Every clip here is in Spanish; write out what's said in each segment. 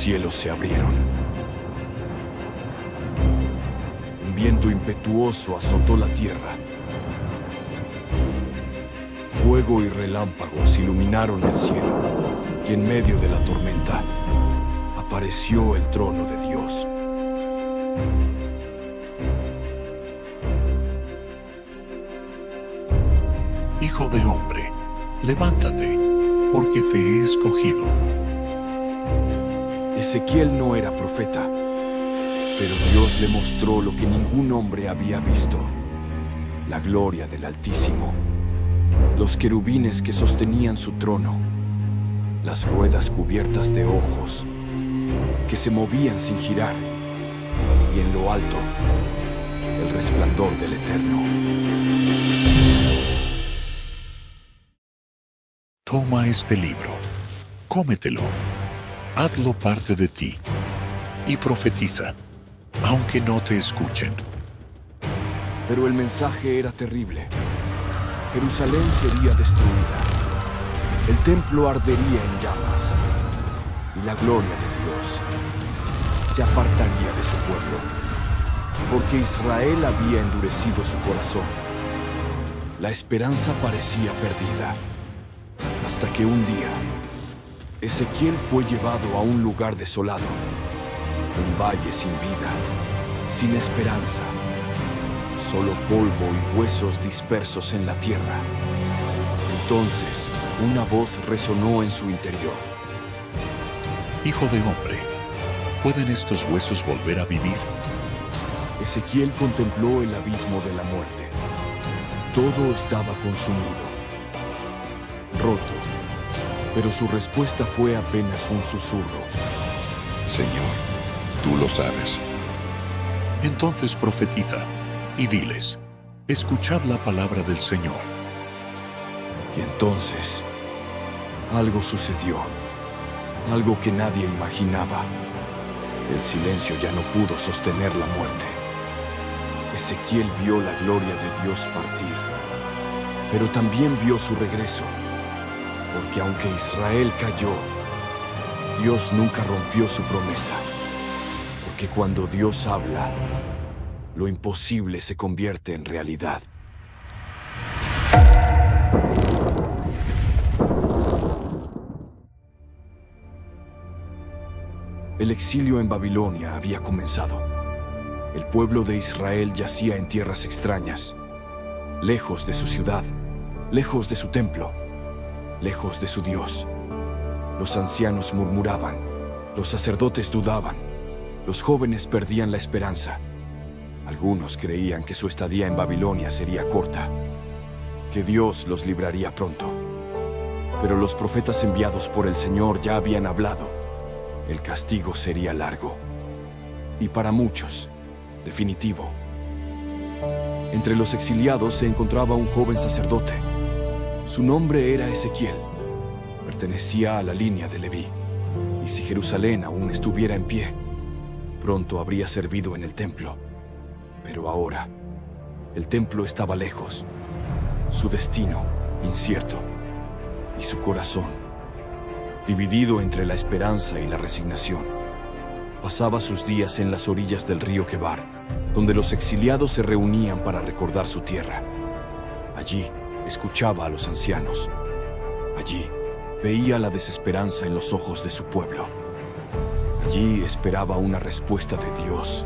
cielos se abrieron. Un viento impetuoso azotó la tierra. Fuego y relámpagos iluminaron el cielo, y en medio de la tormenta apareció el trono de Dios. Hijo de hombre, levántate, porque te he escogido. Ezequiel no era profeta, pero Dios le mostró lo que ningún hombre había visto: la gloria del Altísimo, los querubines que sostenían su trono, las ruedas cubiertas de ojos que se movían sin girar, y en lo alto, el resplandor del Eterno. Toma este libro, cómetelo, hazlo parte de ti, y profetiza, aunque no te escuchen. Pero el mensaje era terrible. Jerusalén sería destruida. El templo ardería en llamas. Y la gloria de Dios se apartaría de su pueblo. Porque Israel había endurecido su corazón. La esperanza parecía perdida. Hasta que un día, Ezequiel fue llevado a un lugar desolado. Un valle sin vida, sin esperanza. Solo polvo y huesos dispersos en la tierra. Entonces, una voz resonó en su interior. Hijo de hombre, ¿pueden estos huesos volver a vivir? Ezequiel contempló el abismo de la muerte. Todo estaba consumido, roto, pero su respuesta fue apenas un susurro. Señor, tú lo sabes. Entonces profetiza y diles, escuchad la palabra del Señor. Y entonces, algo sucedió, algo que nadie imaginaba. El silencio ya no pudo sostener la muerte. Ezequiel vio la gloria de Dios partir, pero también vio su regreso, porque aunque Israel cayó, Dios nunca rompió su promesa, porque cuando Dios habla, lo imposible se convierte en realidad. El exilio en Babilonia había comenzado. El pueblo de Israel yacía en tierras extrañas, lejos de su ciudad, lejos de su templo, lejos de su Dios. Los ancianos murmuraban, los sacerdotes dudaban, los jóvenes perdían la esperanza. Algunos creían que su estadía en Babilonia sería corta, que Dios los libraría pronto. Pero los profetas enviados por el Señor ya habían hablado. El castigo sería largo. Y para muchos, definitivo. Entre los exiliados se encontraba un joven sacerdote. Su nombre era Ezequiel. Pertenecía a la línea de Leví. Y si Jerusalén aún estuviera en pie, pronto habría servido en el templo. Pero ahora, el templo estaba lejos, su destino incierto, y su corazón, dividido entre la esperanza y la resignación. Pasaba sus días en las orillas del río Quebar, donde los exiliados se reunían para recordar su tierra. Allí escuchaba a los ancianos. Allí veía la desesperanza en los ojos de su pueblo. Allí esperaba una respuesta de Dios,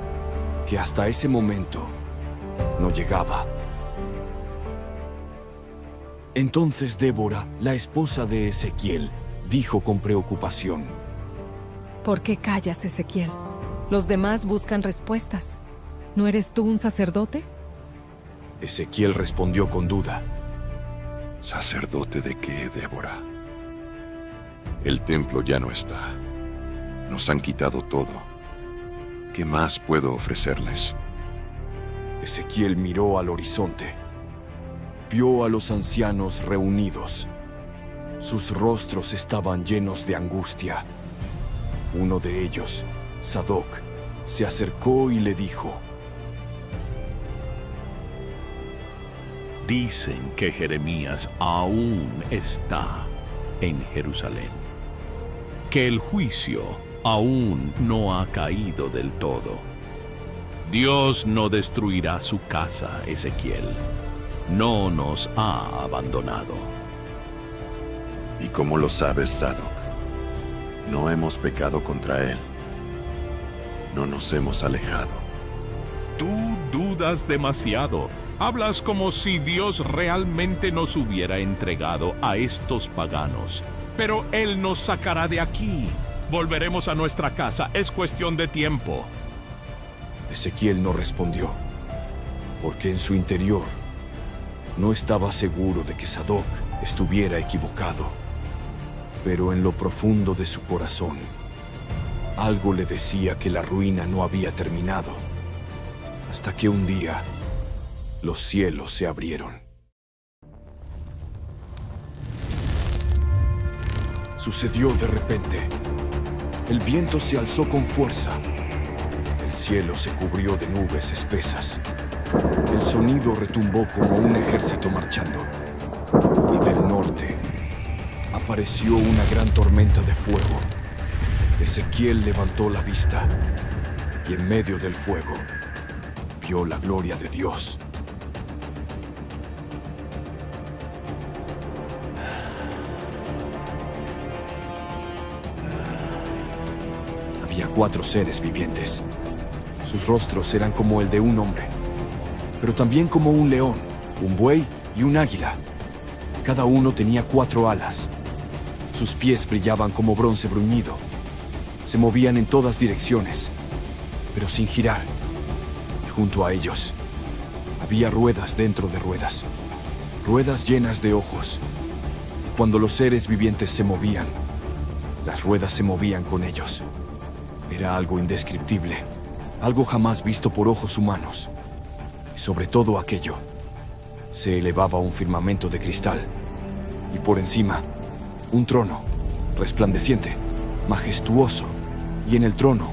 que hasta ese momento no llegaba. Entonces Débora, la esposa de Ezequiel, dijo con preocupación: ¿Por qué callas, Ezequiel? Los demás buscan respuestas. ¿No eres tú un sacerdote? Ezequiel respondió con duda: ¿Sacerdote de qué, Débora? El templo ya no está. Nos han quitado todo. ¿Qué más puedo ofrecerles? Ezequiel miró al horizonte. Vio a los ancianos reunidos. Sus rostros estaban llenos de angustia. Uno de ellos, Sadoc, se acercó y le dijo: Dicen que Jeremías aún está en Jerusalén, que el juicio aún no ha caído del todo. Dios no destruirá su casa, Ezequiel. No nos ha abandonado. ¿Y cómo lo sabes, Sadoc? No hemos pecado contra él. No nos hemos alejado. Tú dudas demasiado. Hablas como si Dios realmente nos hubiera entregado a estos paganos. Pero Él nos sacará de aquí. Volveremos a nuestra casa. Es cuestión de tiempo. Ezequiel no respondió, porque en su interior no estaba seguro de que Sadoc estuviera equivocado. Pero en lo profundo de su corazón, algo le decía que la ruina no había terminado, hasta que un día los cielos se abrieron. Sucedió de repente. El viento se alzó con fuerza. El cielo se cubrió de nubes espesas. El sonido retumbó como un ejército marchando. Y del norte apareció una gran tormenta de fuego. Ezequiel levantó la vista y en medio del fuego vio la gloria de Dios. Había 4 seres vivientes. Sus rostros eran como el de un hombre, pero también como un león, un buey y un águila. Cada uno tenía 4 alas. Sus pies brillaban como bronce bruñido. Se movían en todas direcciones, pero sin girar. Y junto a ellos había ruedas dentro de ruedas, ruedas llenas de ojos. Y cuando los seres vivientes se movían, las ruedas se movían con ellos. Era algo indescriptible, algo jamás visto por ojos humanos. Y sobre todo aquello, se elevaba un firmamento de cristal, y por encima, un trono, resplandeciente, majestuoso, y en el trono,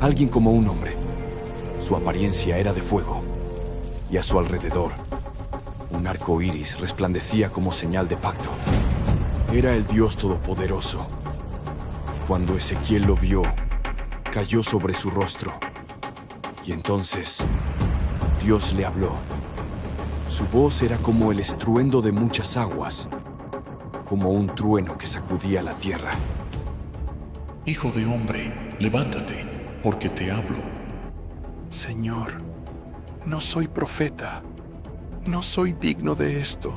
alguien como un hombre. Su apariencia era de fuego, y a su alrededor, un arco iris resplandecía como señal de pacto. Era el Dios Todopoderoso. Y cuando Ezequiel lo vio, cayó sobre su rostro. Y entonces, Dios le habló. Su voz era como el estruendo de muchas aguas, como un trueno que sacudía la tierra. Hijo de hombre, levántate, porque te hablo. Señor, no soy profeta. No soy digno de esto.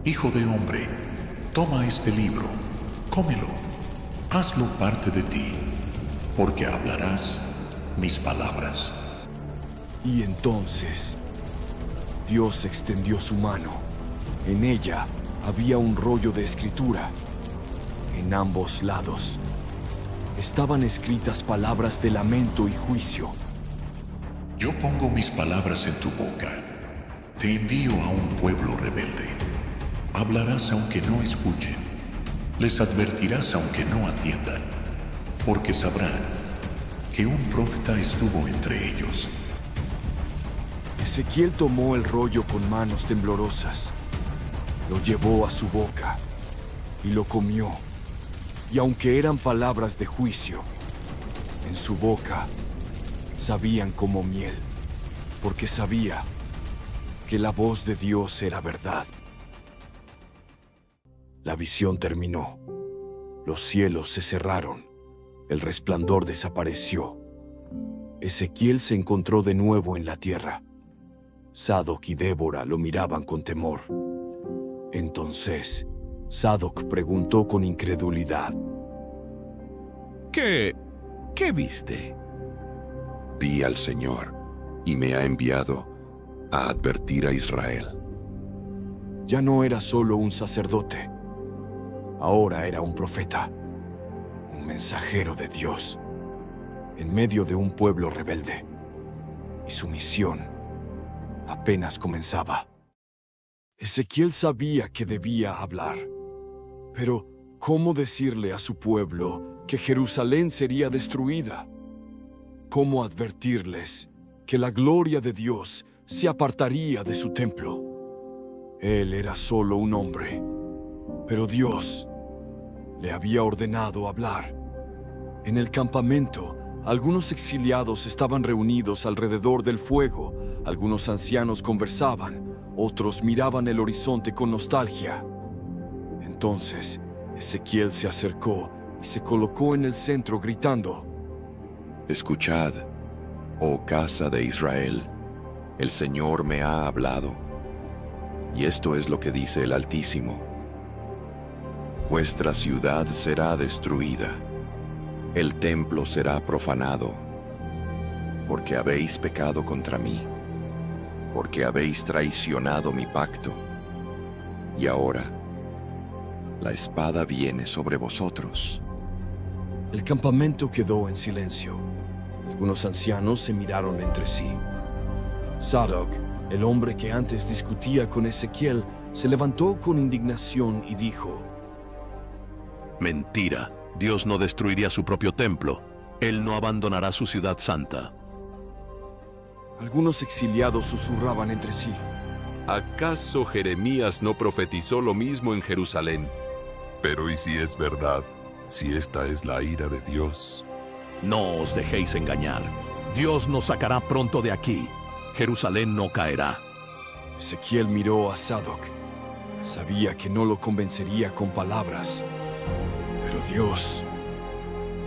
Hijo de hombre, toma este libro, cómelo, hazlo parte de ti, porque hablarás mis palabras. Y entonces, Dios extendió su mano. En ella había un rollo de escritura. En ambos lados estaban escritas palabras de lamento y juicio. Yo pongo mis palabras en tu boca. Te envío a un pueblo rebelde. Hablarás aunque no escuchen. Les advertirás aunque no atiendan. Porque sabrán que un profeta estuvo entre ellos. Ezequiel tomó el rollo con manos temblorosas. Lo llevó a su boca y lo comió. Y aunque eran palabras de juicio, en su boca sabían como miel, porque sabía que la voz de Dios era verdad. La visión terminó. Los cielos se cerraron. El resplandor desapareció. Ezequiel se encontró de nuevo en la tierra. Sadoc y Débora lo miraban con temor. Entonces, Sadoc preguntó con incredulidad: ¿Qué viste? Vi al Señor y me ha enviado a advertir a Israel. Ya no era solo un sacerdote. Ahora era un profeta, un mensajero de Dios, en medio de un pueblo rebelde. Y su misión apenas comenzaba. Ezequiel sabía que debía hablar. Pero, ¿cómo decirle a su pueblo que Jerusalén sería destruida? ¿Cómo advertirles que la gloria de Dios se apartaría de su templo? Él era solo un hombre, pero Dios le había ordenado hablar. En el campamento, algunos exiliados estaban reunidos alrededor del fuego. Algunos ancianos conversaban, otros miraban el horizonte con nostalgia. Entonces, Ezequiel se acercó y se colocó en el centro gritando: Escuchad, oh casa de Israel, el Señor me ha hablado. Y esto es lo que dice el Altísimo: vuestra ciudad será destruida, el templo será profanado, porque habéis pecado contra mí, porque habéis traicionado mi pacto. Y ahora, la espada viene sobre vosotros. El campamento quedó en silencio. Algunos ancianos se miraron entre sí. Sadoc, el hombre que antes discutía con Ezequiel, se levantó con indignación y dijo: Mentira. Dios no destruiría su propio templo. Él no abandonará su ciudad santa. Algunos exiliados susurraban entre sí: ¿acaso Jeremías no profetizó lo mismo en Jerusalén? Pero ¿y si es verdad? Si esta es la ira de Dios. No os dejéis engañar. Dios nos sacará pronto de aquí. Jerusalén no caerá. Ezequiel miró a Sadoc. Sabía que no lo convencería con palabras. Pero Dios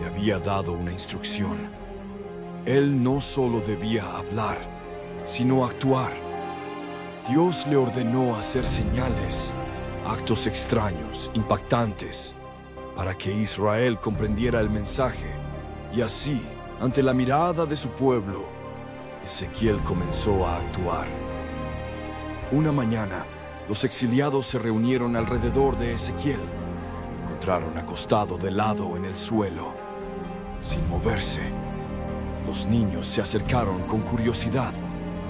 le había dado una instrucción. Él no solo debía hablar, sino actuar. Dios le ordenó hacer señales, actos extraños, impactantes, para que Israel comprendiera el mensaje. Y así, ante la mirada de su pueblo, Ezequiel comenzó a actuar. Una mañana, los exiliados se reunieron alrededor de Ezequiel. Lo encontraron acostado de lado en el suelo, sin moverse. Los niños se acercaron con curiosidad.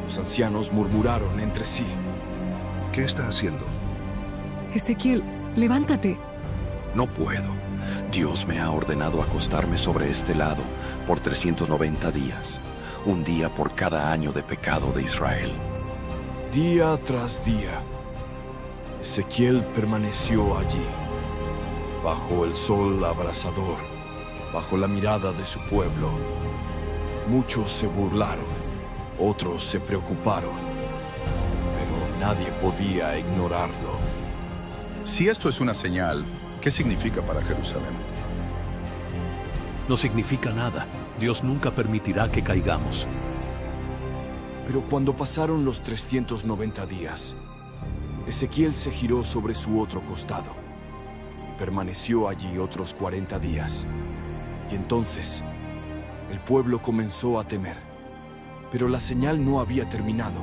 Los ancianos murmuraron entre sí: ¿Qué está haciendo? Ezequiel, levántate. No puedo. Dios me ha ordenado acostarme sobre este lado por 390 días, un día por cada año de pecado de Israel. Día tras día, Ezequiel permaneció allí, bajo el sol abrasador, bajo la mirada de su pueblo. Muchos se burlaron, otros se preocuparon, pero nadie podía ignorarlo. Si esto es una señal, ¿qué significa para Jerusalén? No significa nada. Dios nunca permitirá que caigamos. Pero cuando pasaron los 390 días, Ezequiel se giró sobre su otro costado y permaneció allí otros 40 días. Y entonces, el pueblo comenzó a temer. Pero la señal no había terminado.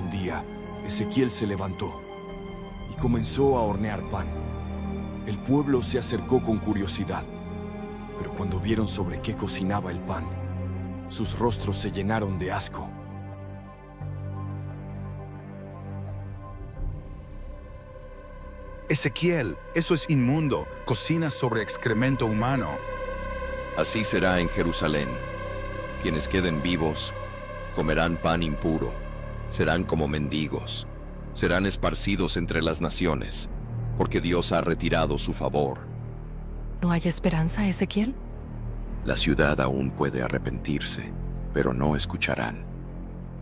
Un día, Ezequiel se levantó y comenzó a hornear pan. El pueblo se acercó con curiosidad, pero cuando vieron sobre qué cocinaba el pan, sus rostros se llenaron de asco. Ezequiel, eso es inmundo. Cocinas sobre excremento humano. Así será en Jerusalén. Quienes queden vivos comerán pan impuro, serán como mendigos, serán esparcidos entre las naciones, porque Dios ha retirado su favor. ¿No hay esperanza, Ezequiel? La ciudad aún puede arrepentirse, pero no escucharán.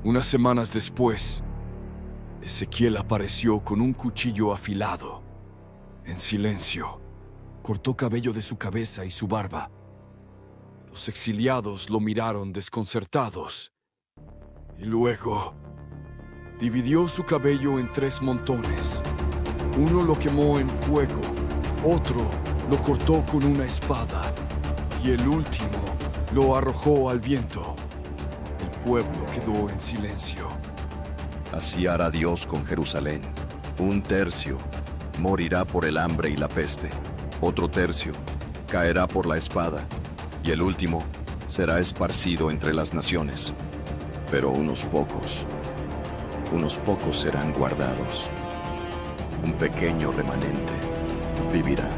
Unas semanas después, Ezequiel apareció con un cuchillo afilado. En silencio, cortó cabello de su cabeza y su barba. Los exiliados lo miraron desconcertados. Y luego, dividió su cabello en 3 montones. Uno lo quemó en fuego, otro lo cortó con una espada, y el último lo arrojó al viento. El pueblo quedó en silencio. Así hará Dios con Jerusalén. 1/3 morirá por el hambre y la peste, otro 1/3 caerá por la espada, y el último será esparcido entre las naciones. Pero unos pocos serán guardados. Un pequeño remanente vivirá.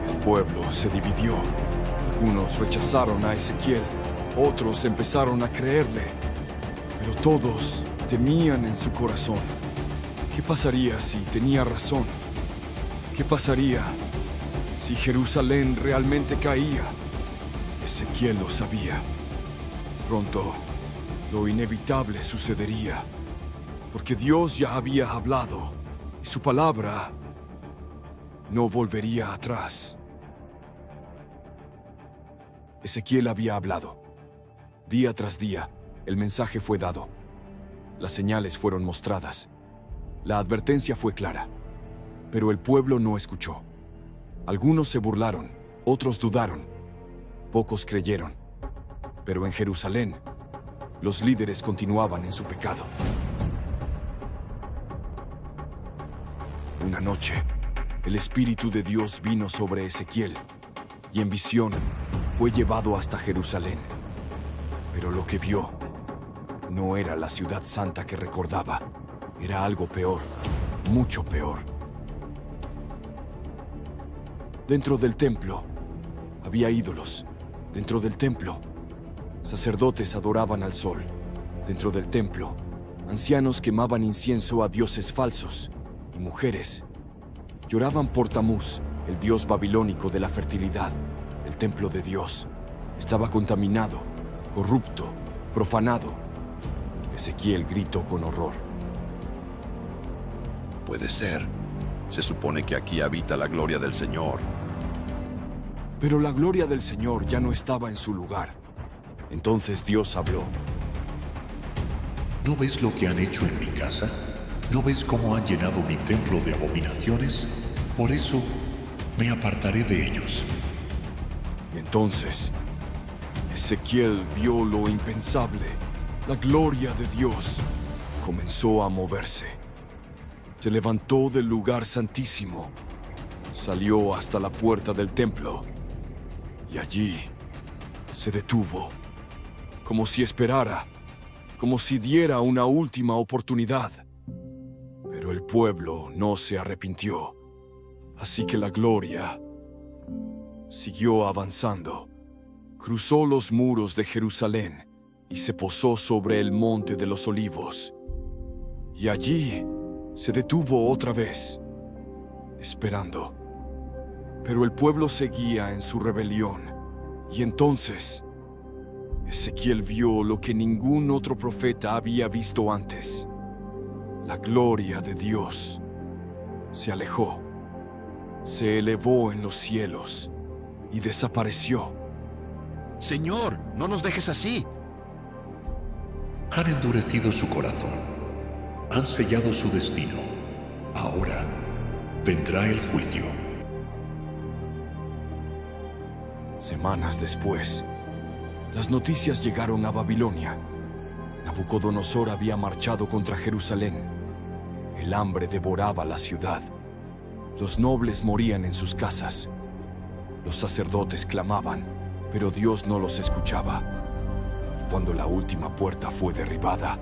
El pueblo se dividió. Algunos rechazaron a Ezequiel, otros empezaron a creerle, pero todos temían en su corazón. ¿Qué pasaría si tenía razón? ¿Qué pasaría si Jerusalén realmente caía? Ezequiel lo sabía. Pronto, lo inevitable sucedería, porque Dios ya había hablado y su palabra no volvería atrás. Ezequiel había hablado. Día tras día, el mensaje fue dado. Las señales fueron mostradas. La advertencia fue clara. Pero el pueblo no escuchó. Algunos se burlaron, otros dudaron. Pocos creyeron. Pero en Jerusalén, los líderes continuaban en su pecado. Una noche, el Espíritu de Dios vino sobre Ezequiel, y en visión fue llevado hasta Jerusalén. Pero lo que vio no era la ciudad santa que recordaba. Era algo peor, mucho peor. Dentro del templo había ídolos. Dentro del templo, sacerdotes adoraban al sol. Dentro del templo, ancianos quemaban incienso a dioses falsos. Y mujeres lloraban por Tamuz, el dios babilónico de la fertilidad. El templo de Dios estaba contaminado, corrupto, profanado. Ezequiel gritó con horror. No puede ser. Se supone que aquí habita la gloria del Señor. Pero la gloria del Señor ya no estaba en su lugar. Entonces Dios habló. ¿No ves lo que han hecho en mi casa? ¿No ves cómo han llenado mi templo de abominaciones? Por eso me apartaré de ellos. Y entonces, Ezequiel vio lo impensable. La gloria de Dios comenzó a moverse. Se levantó del lugar santísimo, salió hasta la puerta del templo y allí se detuvo, como si esperara, como si diera una última oportunidad. Pero el pueblo no se arrepintió, así que la gloria siguió avanzando, cruzó los muros de Jerusalén y se posó sobre el monte de los Olivos. Y allí se detuvo otra vez, esperando. Pero el pueblo seguía en su rebelión, y entonces Ezequiel vio lo que ningún otro profeta había visto antes. La gloria de Dios se alejó, se elevó en los cielos y desapareció. Señor, no nos dejes así. Han endurecido su corazón. Han sellado su destino. Ahora vendrá el juicio. Semanas después, las noticias llegaron a Babilonia. Nabucodonosor había marchado contra Jerusalén. El hambre devoraba la ciudad. Los nobles morían en sus casas. Los sacerdotes clamaban, pero Dios no los escuchaba. Y cuando la última puerta fue derribada,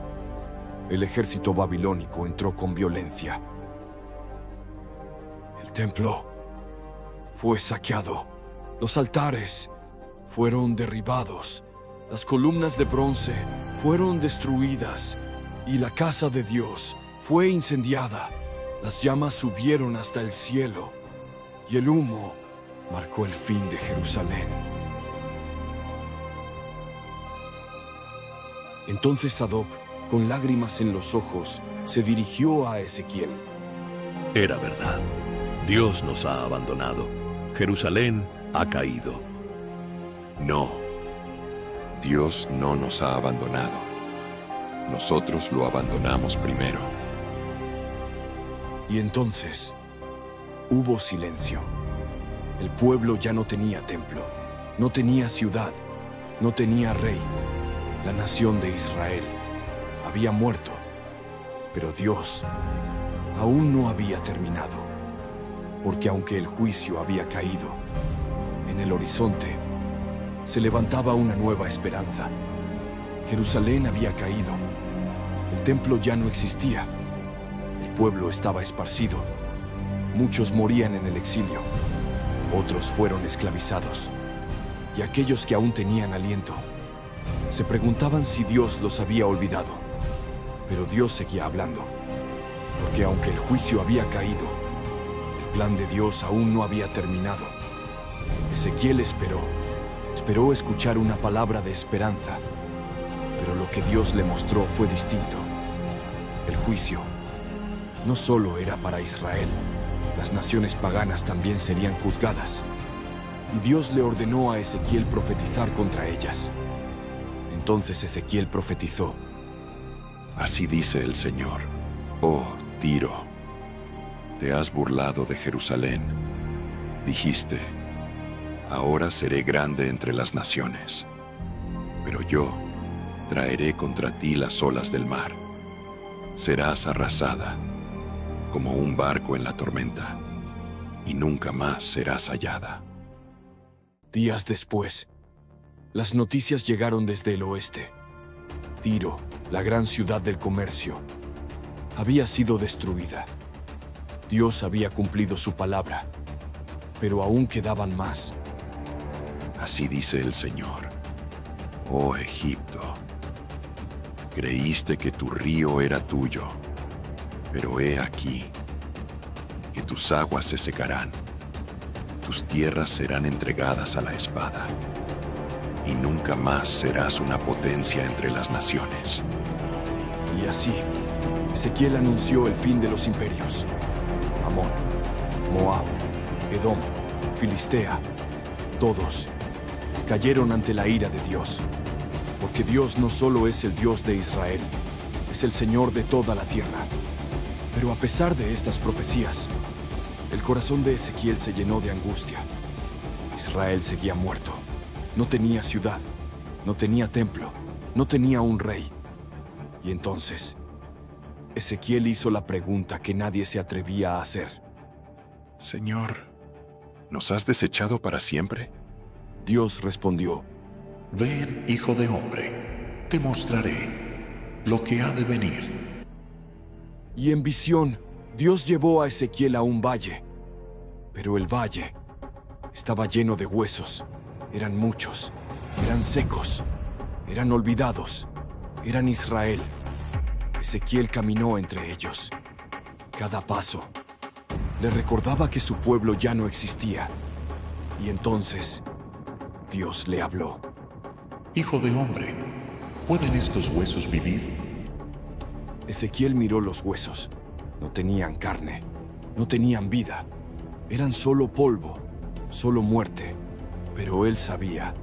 el ejército babilónico entró con violencia. El templo fue saqueado. Los altares fueron derribados. Las columnas de bronce fueron destruidas y la casa de Dios fue incendiada. Las llamas subieron hasta el cielo y el humo marcó el fin de Jerusalén. Entonces Sadoc, con lágrimas en los ojos, se dirigió a Ezequiel. Era verdad. Dios nos ha abandonado. Jerusalén ha caído. No. Dios no nos ha abandonado. Nosotros lo abandonamos primero. Y entonces hubo silencio. El pueblo ya no tenía templo, no tenía ciudad, no tenía rey. La nación de Israel había muerto, pero Dios aún no había terminado, porque aunque el juicio había caído, en el horizonte se levantaba una nueva esperanza. Jerusalén había caído, el templo ya no existía, el pueblo estaba esparcido, muchos morían en el exilio, otros fueron esclavizados, y aquellos que aún tenían aliento se preguntaban si Dios los había olvidado. Pero Dios seguía hablando, porque aunque el juicio había caído, el plan de Dios aún no había terminado. Ezequiel esperó esperó escuchar una palabra de esperanza, pero lo que Dios le mostró fue distinto. El juicio no solo era para Israel, las naciones paganas también serían juzgadas, y Dios le ordenó a Ezequiel profetizar contra ellas. Entonces Ezequiel profetizó: Así dice el Señor: Oh, Tiro, te has burlado de Jerusalén. Dijiste: ahora seré grande entre las naciones. Pero yo traeré contra ti las olas del mar. Serás arrasada como un barco en la tormenta, y nunca más serás hallada. Días después, las noticias llegaron desde el oeste. Tiro, la gran ciudad del comercio, había sido destruida. Dios había cumplido su palabra, pero aún quedaban más. Así dice el Señor: Oh Egipto, creíste que tu río era tuyo, pero he aquí que tus aguas se secarán, tus tierras serán entregadas a la espada, y nunca más serás una potencia entre las naciones. Y así, Ezequiel anunció el fin de los imperios. Amón, Moab, Edom, Filistea, todos cayeron ante la ira de Dios, porque Dios no solo es el Dios de Israel, es el Señor de toda la tierra. Pero a pesar de estas profecías, el corazón de Ezequiel se llenó de angustia. Israel seguía muerto, no tenía ciudad, no tenía templo, no tenía un rey. Y entonces, Ezequiel hizo la pregunta que nadie se atrevía a hacer: Señor, ¿nos has desechado para siempre? Dios respondió: Ven, hijo de hombre, te mostraré lo que ha de venir. Y en visión, Dios llevó a Ezequiel a un valle, pero el valle estaba lleno de huesos. Eran muchos, eran secos, eran olvidados, eran Israel. Ezequiel caminó entre ellos. Cada paso le recordaba que su pueblo ya no existía. Y entonces, Dios le habló: Hijo de hombre, ¿pueden estos huesos vivir? Ezequiel miró los huesos. No tenían carne, no tenían vida. Eran solo polvo, solo muerte. Pero él sabía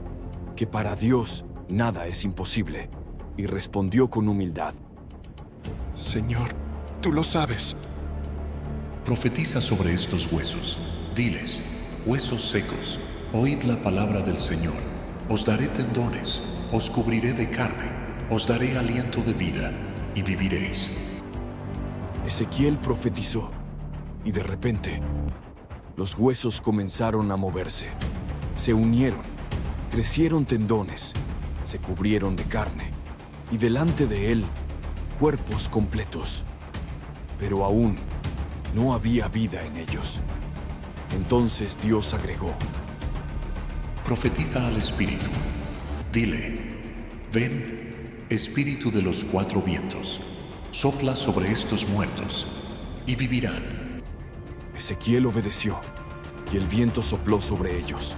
que para Dios nada es imposible, y respondió con humildad: Señor, tú lo sabes. Profetiza sobre estos huesos. Diles: huesos secos, oíd la palabra del Señor. Os daré tendones, os cubriré de carne, os daré aliento de vida, y viviréis. Ezequiel profetizó, y de repente, los huesos comenzaron a moverse. Se unieron, crecieron tendones, se cubrieron de carne, y delante de él, cuerpos completos. Pero aún no había vida en ellos. Entonces Dios agregó: Profetiza al Espíritu. Dile: ven, Espíritu de los cuatro vientos, sopla sobre estos muertos, y vivirán. Ezequiel obedeció, y el viento sopló sobre ellos.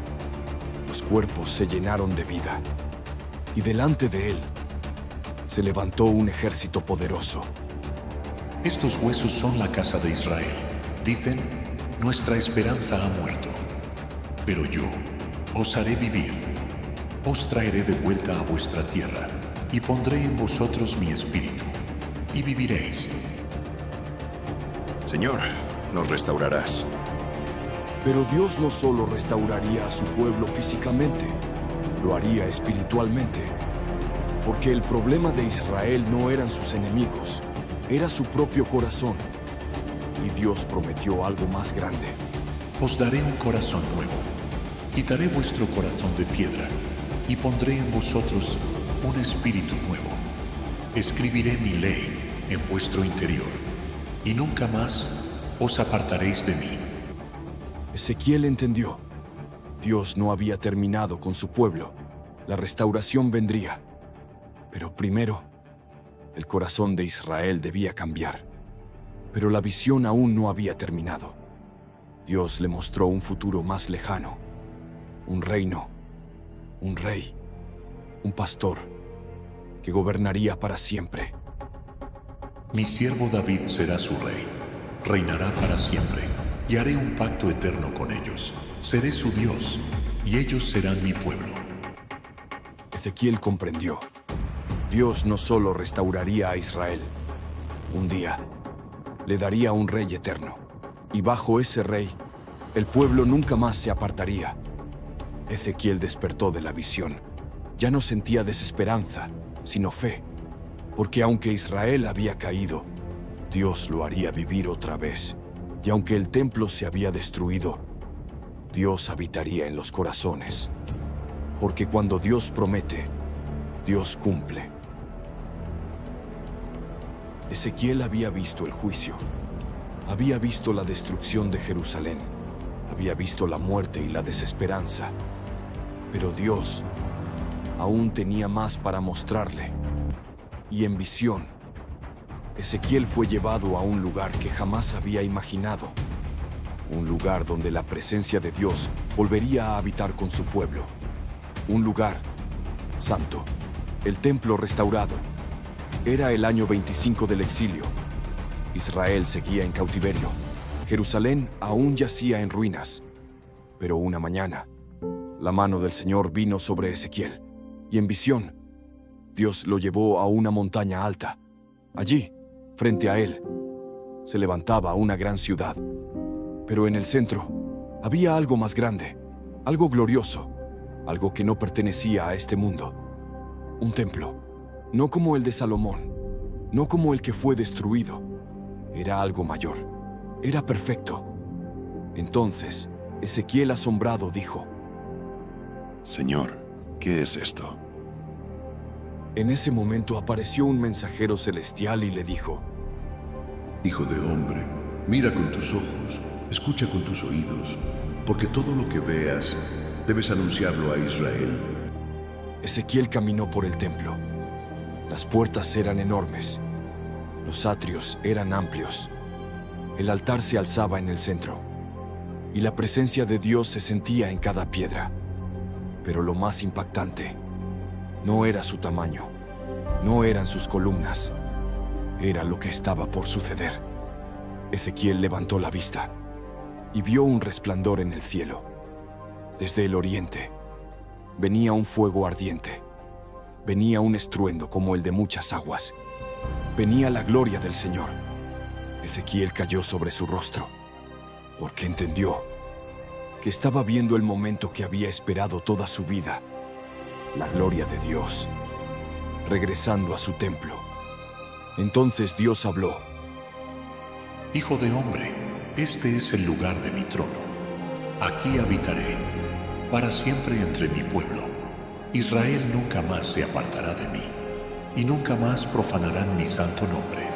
Los cuerpos se llenaron de vida, y delante de él se levantó un ejército poderoso. Estos huesos son la casa de Israel. Dicen: nuestra esperanza ha muerto. Pero yo os haré vivir. Os traeré de vuelta a vuestra tierra, y pondré en vosotros mi espíritu, y viviréis. Señor, nos restaurarás. Pero Dios no solo restauraría a su pueblo físicamente, lo haría espiritualmente. Porque el problema de Israel no eran sus enemigos, era su propio corazón. Y Dios prometió algo más grande. Os daré un corazón nuevo. Quitaré vuestro corazón de piedra y pondré en vosotros un espíritu nuevo. Escribiré mi ley en vuestro interior y nunca más os apartaréis de mí. Ezequiel entendió. Dios no había terminado con su pueblo. La restauración vendría. Pero primero, el corazón de Israel debía cambiar. Pero la visión aún no había terminado. Dios le mostró un futuro más lejano. Un reino, un rey, un pastor, que gobernaría para siempre. Mi siervo David será su rey, reinará para siempre, y haré un pacto eterno con ellos. Seré su Dios, y ellos serán mi pueblo. Ezequiel comprendió. Dios no solo restauraría a Israel, un día le daría un rey eterno, y bajo ese rey, el pueblo nunca más se apartaría. Ezequiel despertó de la visión. Ya no sentía desesperanza, sino fe, porque aunque Israel había caído, Dios lo haría vivir otra vez. Y aunque el templo se había destruido, Dios habitaría en los corazones. Porque cuando Dios promete, Dios cumple. Ezequiel había visto el juicio, había visto la destrucción de Jerusalén, había visto la muerte y la desesperanza. Pero Dios aún tenía más para mostrarle. Y en visión, Ezequiel fue llevado a un lugar que jamás había imaginado. Un lugar donde la presencia de Dios volvería a habitar con su pueblo. Un lugar santo, el templo restaurado. Era el año 25 del exilio. Israel seguía en cautiverio. Jerusalén aún yacía en ruinas. Pero una mañana, la mano del Señor vino sobre Ezequiel, y en visión, Dios lo llevó a una montaña alta. Allí, frente a él, se levantaba una gran ciudad. Pero en el centro, había algo más grande, algo glorioso, algo que no pertenecía a este mundo. Un templo, no como el de Salomón, no como el que fue destruido. Era algo mayor, era perfecto. Entonces, Ezequiel asombrado dijo: Señor, ¿qué es esto? En ese momento apareció un mensajero celestial y le dijo: Hijo de hombre, mira con tus ojos, escucha con tus oídos, porque todo lo que veas debes anunciarlo a Israel. Ezequiel caminó por el templo. Las puertas eran enormes. Los atrios eran amplios. El altar se alzaba en el centro. Y la presencia de Dios se sentía en cada piedra. Pero lo más impactante no era su tamaño, no eran sus columnas, era lo que estaba por suceder. Ezequiel levantó la vista y vio un resplandor en el cielo. Desde el oriente venía un fuego ardiente, venía un estruendo como el de muchas aguas, venía la gloria del Señor. Ezequiel cayó sobre su rostro, porque entendió que estaba viendo el momento que había esperado toda su vida. La gloria de Dios, regresando a su templo. Entonces Dios habló: Hijo de hombre, este es el lugar de mi trono. Aquí habitaré, para siempre entre mi pueblo. Israel nunca más se apartará de mí, y nunca más profanarán mi santo nombre.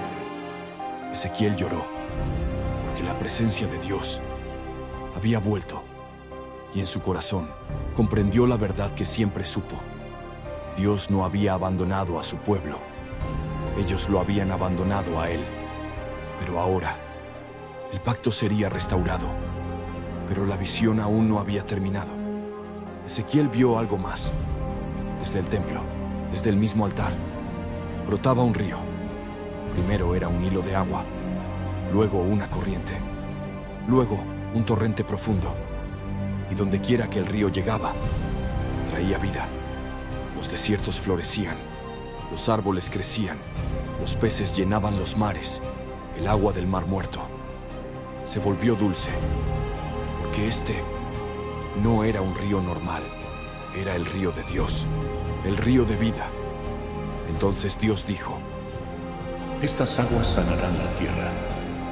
Ezequiel lloró, porque la presencia de Dios había vuelto. Y en su corazón comprendió la verdad que siempre supo. Dios no había abandonado a su pueblo. Ellos lo habían abandonado a él. Pero ahora, el pacto sería restaurado. Pero la visión aún no había terminado. Ezequiel vio algo más. Desde el templo, desde el mismo altar, brotaba un río. Primero era un hilo de agua, luego una corriente, luego un torrente profundo. Y donde quiera que el río llegaba, traía vida. Los desiertos florecían, los árboles crecían, los peces llenaban los mares, el agua del mar muerto se volvió dulce, porque este no era un río normal, era el río de Dios, el río de vida. Entonces Dios dijo: Estas aguas sanarán la tierra.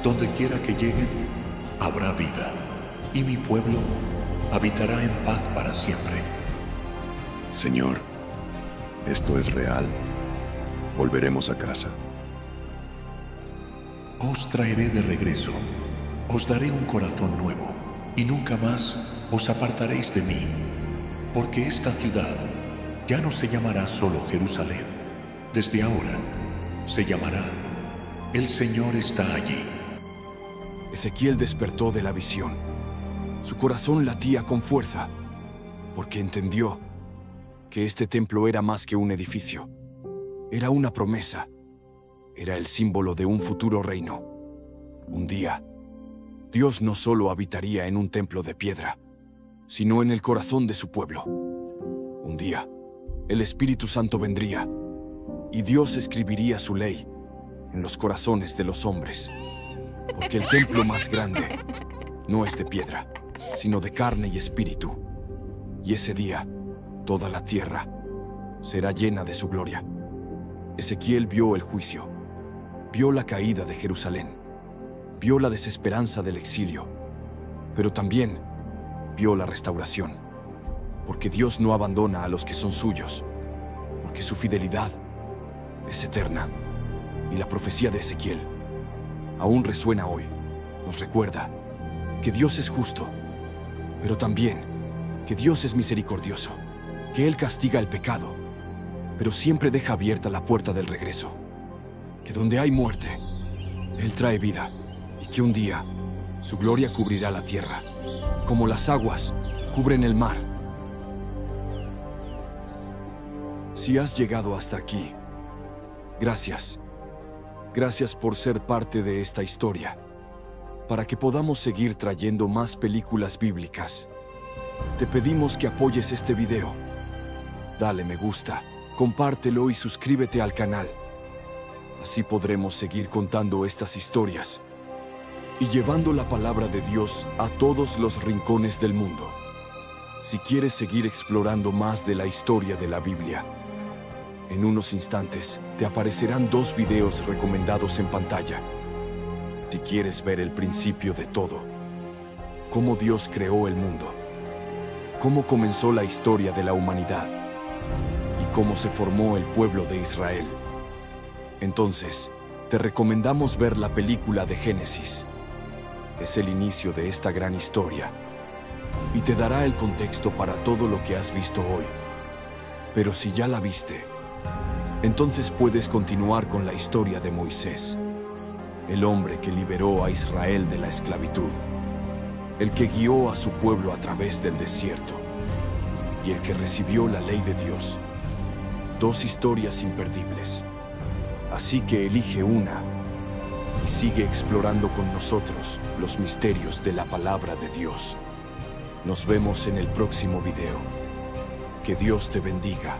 Donde quiera que lleguen, habrá vida, y mi pueblo habitará en paz para siempre. Señor, ¿esto es real? ¿Volveremos a casa? Os traeré de regreso, os daré un corazón nuevo, y nunca más os apartaréis de mí, porque esta ciudad ya no se llamará solo Jerusalén. Desde ahora se llamará El Señor está allí. Ezequiel despertó de la visión. Su corazón latía con fuerza, porque entendió que este templo era más que un edificio. Era una promesa. Era el símbolo de un futuro reino. Un día, Dios no solo habitaría en un templo de piedra, sino en el corazón de su pueblo. Un día, el Espíritu Santo vendría, y Dios escribiría su ley en los corazones de los hombres. Porque el templo más grande no es de piedra, sino de carne y espíritu. Y ese día, toda la tierra será llena de su gloria. Ezequiel vio el juicio, vio la caída de Jerusalén, vio la desesperanza del exilio, pero también vio la restauración, porque Dios no abandona a los que son suyos, porque su fidelidad es eterna. Y la profecía de Ezequiel aún resuena hoy. Nos recuerda que Dios es justo, pero también que Dios es misericordioso, que Él castiga el pecado, pero siempre deja abierta la puerta del regreso, que donde hay muerte, Él trae vida, y que un día su gloria cubrirá la tierra, como las aguas cubren el mar. Si has llegado hasta aquí, gracias. Gracias por ser parte de esta historia, para que podamos seguir trayendo más películas bíblicas. Te pedimos que apoyes este video. Dale me gusta, compártelo y suscríbete al canal. Así podremos seguir contando estas historias y llevando la palabra de Dios a todos los rincones del mundo. Si quieres seguir explorando más de la historia de la Biblia, en unos instantes te aparecerán 2 videos recomendados en pantalla. Si quieres ver el principio de todo, cómo Dios creó el mundo, cómo comenzó la historia de la humanidad y cómo se formó el pueblo de Israel, entonces te recomendamos ver la película de Génesis. Es el inicio de esta gran historia y te dará el contexto para todo lo que has visto hoy. Pero si ya la viste, entonces puedes continuar con la historia de Moisés, el hombre que liberó a Israel de la esclavitud, el que guió a su pueblo a través del desierto y el que recibió la ley de Dios. 2 historias imperdibles. Así que elige una y sigue explorando con nosotros los misterios de la palabra de Dios. Nos vemos en el próximo video. Que Dios te bendiga.